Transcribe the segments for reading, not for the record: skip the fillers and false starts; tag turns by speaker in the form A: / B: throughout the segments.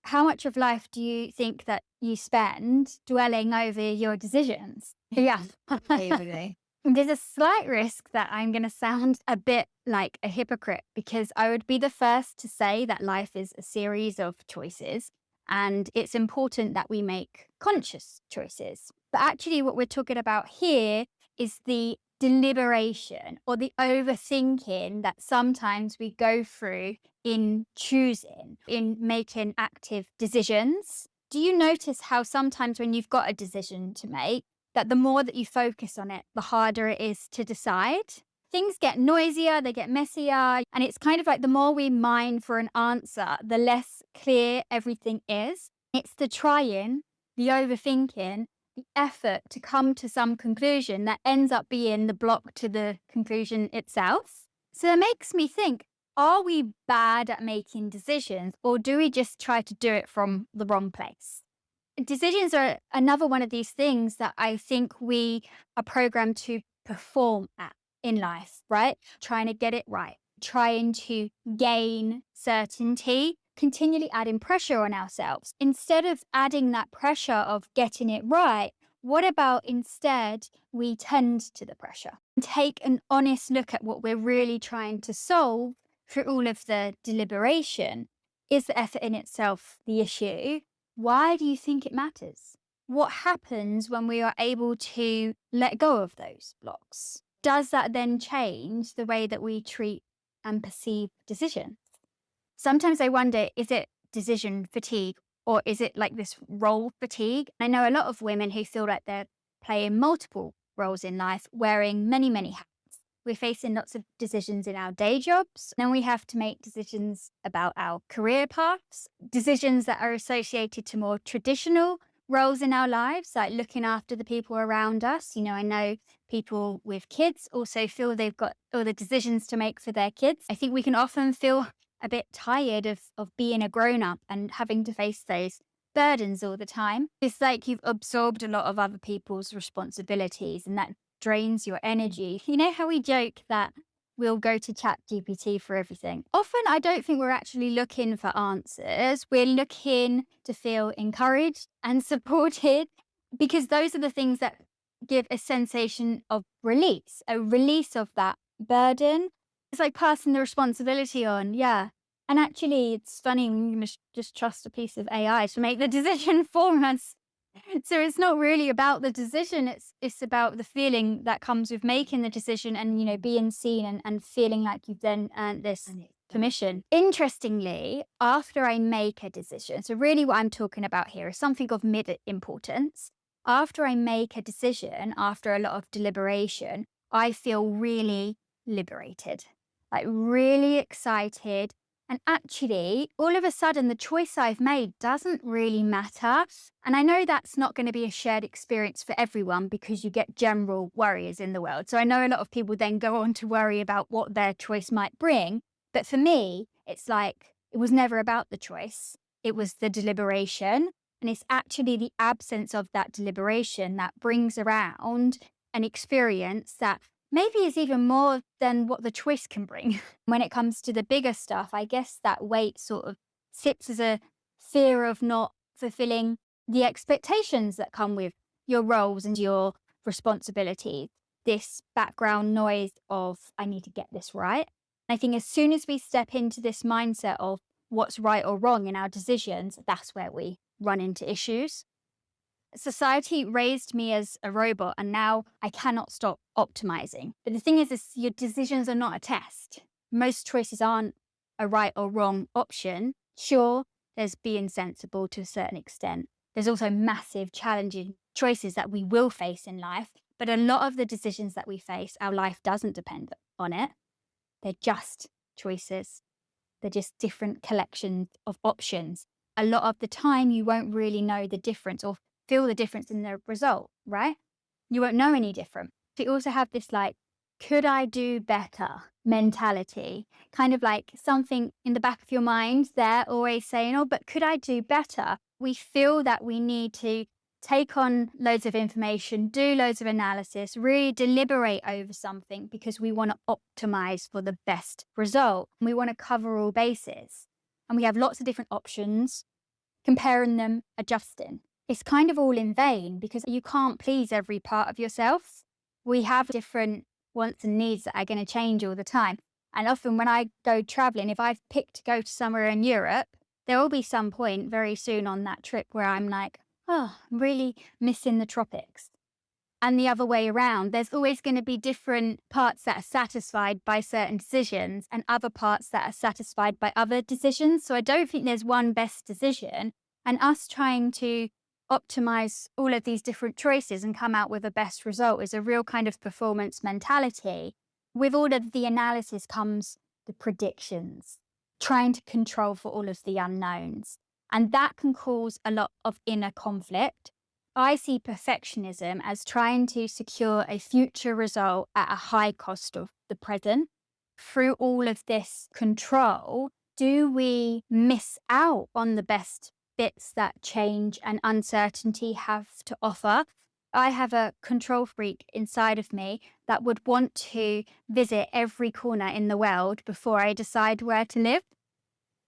A: How much of life do you think that you spend dwelling over your decisions? Yeah.
B: Every day.
A: There's a slight risk that I'm going to sound a bit like a hypocrite because I would be the first to say that life is a series of choices and it's important that we make conscious choices. But actually, what we're talking about here is the deliberation or the overthinking that sometimes we go through in choosing, in making active decisions. Do you notice how sometimes when you've got a decision to make, that the more that you focus on it, the harder it is to decide? Things get noisier, they get messier, and it's kind of like the more we mine for an answer, the less clear everything is. It's the trying, the overthinking, the effort to come to some conclusion that ends up being the block to the conclusion itself. So it makes me think, are we bad at making decisions or do we just try to do it from the wrong place? Decisions are another one of these things that I think we are programmed to perform at in life, right? Trying to get it right, trying to gain certainty, continually adding pressure on ourselves. Instead of adding that pressure of getting it right, what about instead we tend to the pressure and take an honest look at what we're really trying to solve through all of the deliberation? Is the effort in itself the issue? Why do you think it matters? What happens when we are able to let go of those blocks? Does that then change the way that we treat and perceive decisions? Sometimes I wonder, is it decision fatigue or is it like this role fatigue? I know a lot of women who feel like they're playing multiple roles in life, wearing many, many hats. We're facing lots of decisions in our day jobs. Then we have to make decisions about our career paths, decisions that are associated to more traditional roles in our lives, like looking after the people around us. I know people with kids also feel they've got all the decisions to make for their kids. I think we can often feel a bit tired of being a grown up and having to face those burdens all the time. It's like you've absorbed a lot of other people's responsibilities and that drains your energy. You know how we joke that we'll go to chat GPT for everything? Often I don't think we're actually looking for answers. We're looking to feel encouraged and supported because those are the things that give a sensation of release, a release of that burden. It's like passing the responsibility on, yeah. And actually, it's funny, we must just trust a piece of AI to make the decision for us. So it's not really about the decision, it's about the feeling that comes with making the decision and, being seen and feeling like you've then earned this
B: And it
A: permission. Interestingly, after I make a decision, so really what I'm talking about here is something of mid importance. After I make a decision, after a lot of deliberation, I feel really liberated, like really excited. And actually, all of a sudden, the choice I've made doesn't really matter. And I know that's not going to be a shared experience for everyone because you get general worries in the world. So I know a lot of people then go on to worry about what their choice might bring. But for me, it's like it was never about the choice, it was the deliberation. And it's actually the absence of that deliberation that brings around an experience that maybe is even more than what the choice can bring. When it comes to the bigger stuff, I guess that weight sort of sits as a fear of not fulfilling the expectations that come with your roles and your responsibilities. This background noise of, I need to get this right. I think as soon as we step into this mindset of what's right or wrong in our decisions, that's where we run into issues. Society raised me as a robot and now I cannot stop optimizing. But the thing is your decisions are not a test. Most choices aren't a right or wrong option. Sure, there's being sensible to a certain extent. There's also massive challenging choices that we will face in life. But a lot of the decisions that we face, our life doesn't depend on it. They're just choices. They're just different collections of options. A lot of the time, you won't really know the difference or feel the difference in the result, right? You won't know any different. So you also have this like, could I do better mentality? Kind of like something in the back of your mind there always saying, oh, but could I do better? We feel that we need to take on loads of information, do loads of analysis, really deliberate over something because we want to optimize for the best result. We want to cover all bases. And we have lots of different options comparing them, adjusting. It's kind of all in vain because you can't please every part of yourself. We have different wants and needs that are going to change all the time. And often when I go traveling, if I've picked to go to somewhere in Europe, there will be some point very soon on that trip where I'm like, oh, I'm really missing the tropics. And the other way around, there's always going to be different parts that are satisfied by certain decisions and other parts that are satisfied by other decisions. So I don't think there's one best decision. And us trying to optimize all of these different choices and come out with a best result is a real kind of performance mentality. With all of the analysis comes the predictions, trying to control for all of the unknowns. And that can cause a lot of inner conflict. I see perfectionism as trying to secure a future result at a high cost of the present. Through all of this control, do we miss out on the best bits that change and uncertainty have to offer? I have a control freak inside of me that would want to visit every corner in the world before I decide where to live.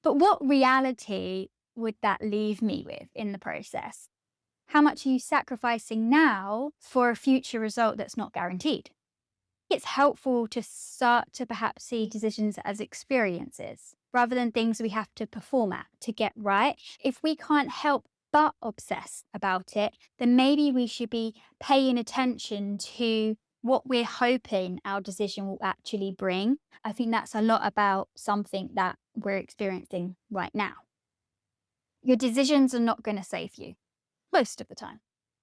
A: But what reality would that leave me with in the process? How much are you sacrificing now for a future result that's not guaranteed? It's helpful to start to perhaps see decisions as experiences rather than things we have to perform at to get right. If we can't help but obsess about it, then maybe we should be paying attention to what we're hoping our decision will actually bring. I think that's a lot about something that we're experiencing right now. Your decisions are not going to save you most of the time.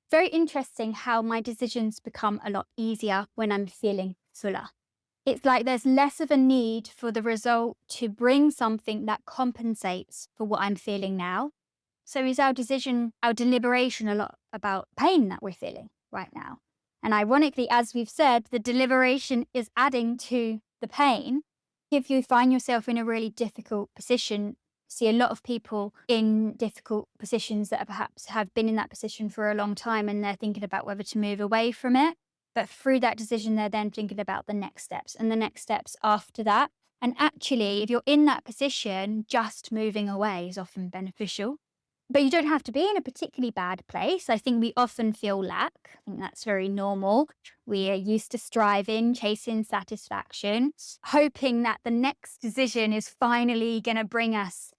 A: Very interesting how my decisions become a lot easier when I'm feeling fuller. It's like there's less of a need for the result to bring something that compensates for what I'm feeling now. So is our decision, our deliberation a lot about pain that we're feeling right now? And ironically, as we've said, the deliberation is adding to the pain. If you find yourself in a really difficult position, see a lot of people in difficult positions that are perhaps have been in that position for a long time and they're thinking about whether to move away from it. But through that decision, they're then thinking about the next steps and the next steps after that. And actually, if you're in that position, just moving away is often beneficial. But you don't have to be in a particularly bad place. I think we often feel lack. I think that's very normal. We are used to striving, chasing satisfaction, hoping that the next decision is finally going to bring us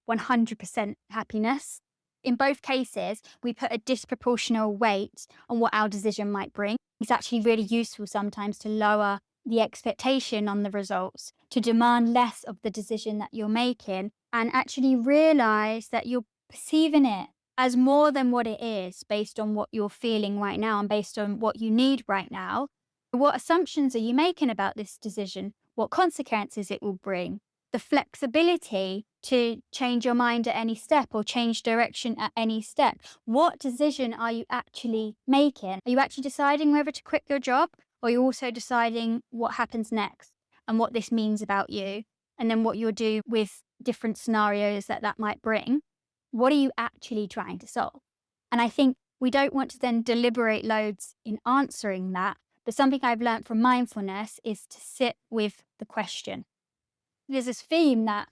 A: 100% happiness. In both cases, we put a disproportional weight on what our decision might bring. It's actually really useful sometimes to lower the expectation on the results, to demand less of the decision that you're making, and actually realize that you're perceiving it as more than what it is based on what you're feeling right now and based on what you need right now. What assumptions are you making about this decision? What consequences it will bring? The flexibility to change your mind at any step or change direction at any step. What decision are you actually making? Are you actually deciding whether to quit your job, or are you also deciding what happens next and what this means about you, and then what you'll do with different scenarios that that might bring? What are you actually trying to solve? And I think we don't want to then deliberate loads in answering that. But something I've learned from mindfulness is to sit with the question. There's this theme that,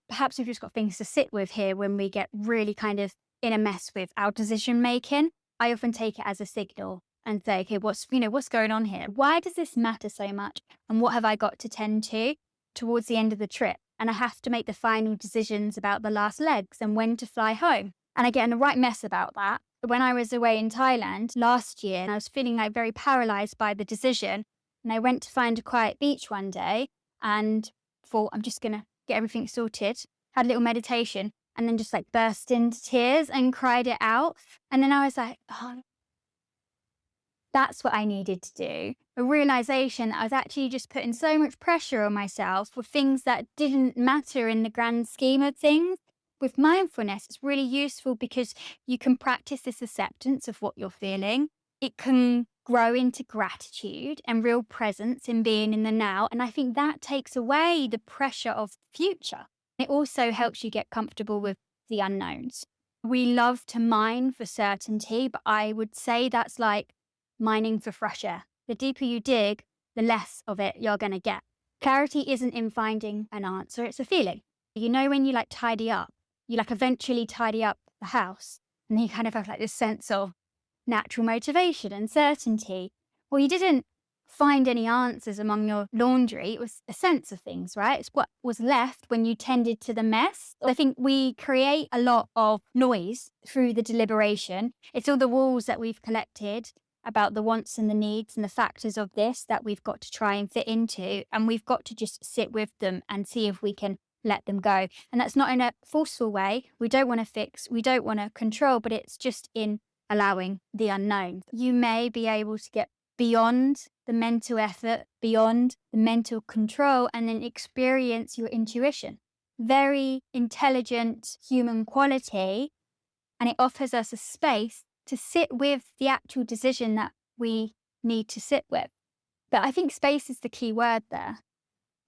A: perhaps we've just got things to sit with here when we get really kind of in a mess with our decision making. I often take it as a signal and say, okay, what's going on here? Why does this matter so much? And what have I got to tend to towards the end of the trip? And I have to make the final decisions about the last legs and when to fly home. And I get in a right mess about that. When I was away in Thailand last year, and I was feeling like very paralyzed by the decision, and I went to find a quiet beach one day and thought, I'm just going to get everything sorted, had a little meditation, and then just like burst into tears and cried it out. And then I was like, oh, that's what I needed to do. A realization that I was actually just putting so much pressure on myself for things that didn't matter in the grand scheme of things. With mindfulness, it's really useful because you can practice this acceptance of what you're feeling. It can grow into gratitude and real presence in being in the now. And I think that takes away the pressure of the future. It also helps you get comfortable with the unknowns. We love to mine for certainty, but I would say that's like mining for fresh air. The deeper you dig, the less of it you're going to get. Clarity isn't in finding an answer, it's a feeling. When you tidy up, you eventually tidy up the house. And you kind of have like this sense of natural motivation and certainty. Well, you didn't find any answers among your laundry. It was a sense of things, right? It's what was left when you tended to the mess. I think we create a lot of noise through the deliberation. It's all the walls that we've collected about the wants and the needs and the factors of this that we've got to try and fit into. And we've got to just sit with them and see if we can let them go. And that's not in a forceful way. We don't want to fix, we don't want to control, but it's just in allowing the unknown. You may be able to get beyond the mental effort, beyond the mental control, and then experience your intuition. Very intelligent human quality, and it offers us a space to sit with the actual decision that we need to sit with. But I think space is the key word there.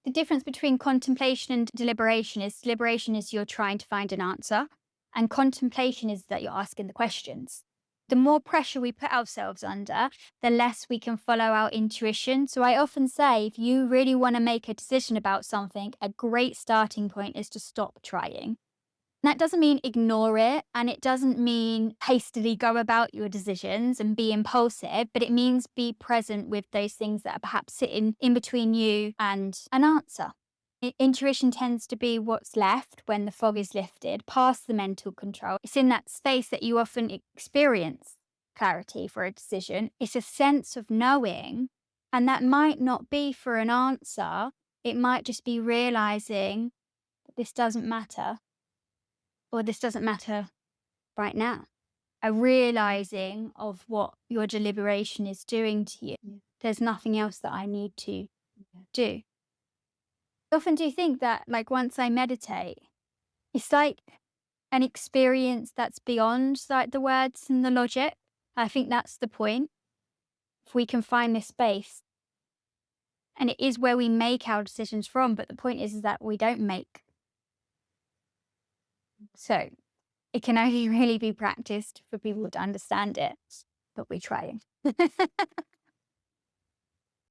A: The difference between contemplation and deliberation is you're trying to find an answer, and contemplation is that you're asking the questions. The more pressure we put ourselves under, the less we can follow our intuition. So I often say, if you really want to make a decision about something, a great starting point is to stop trying. That doesn't mean ignore it, and it doesn't mean hastily go about your decisions and be impulsive, but it means be present with those things that are perhaps sitting in between you and an answer. Intuition tends to be what's left when the fog is lifted, past the mental control. It's in that space that you often experience clarity for a decision. It's a sense of knowing, and that might not be for an answer. It might just be realizing that this doesn't matter, or this doesn't matter right now. A realizing of what your deliberation is doing to you. Yeah. There's nothing else that I need to do. I often do think that, like, once I meditate, it's like an experience that's beyond like the words and the logic. I think that's the point. If we can find this space, and it is where we make our decisions from, but the point is that we don't make. So it can only really be practiced for people to understand it, but we try.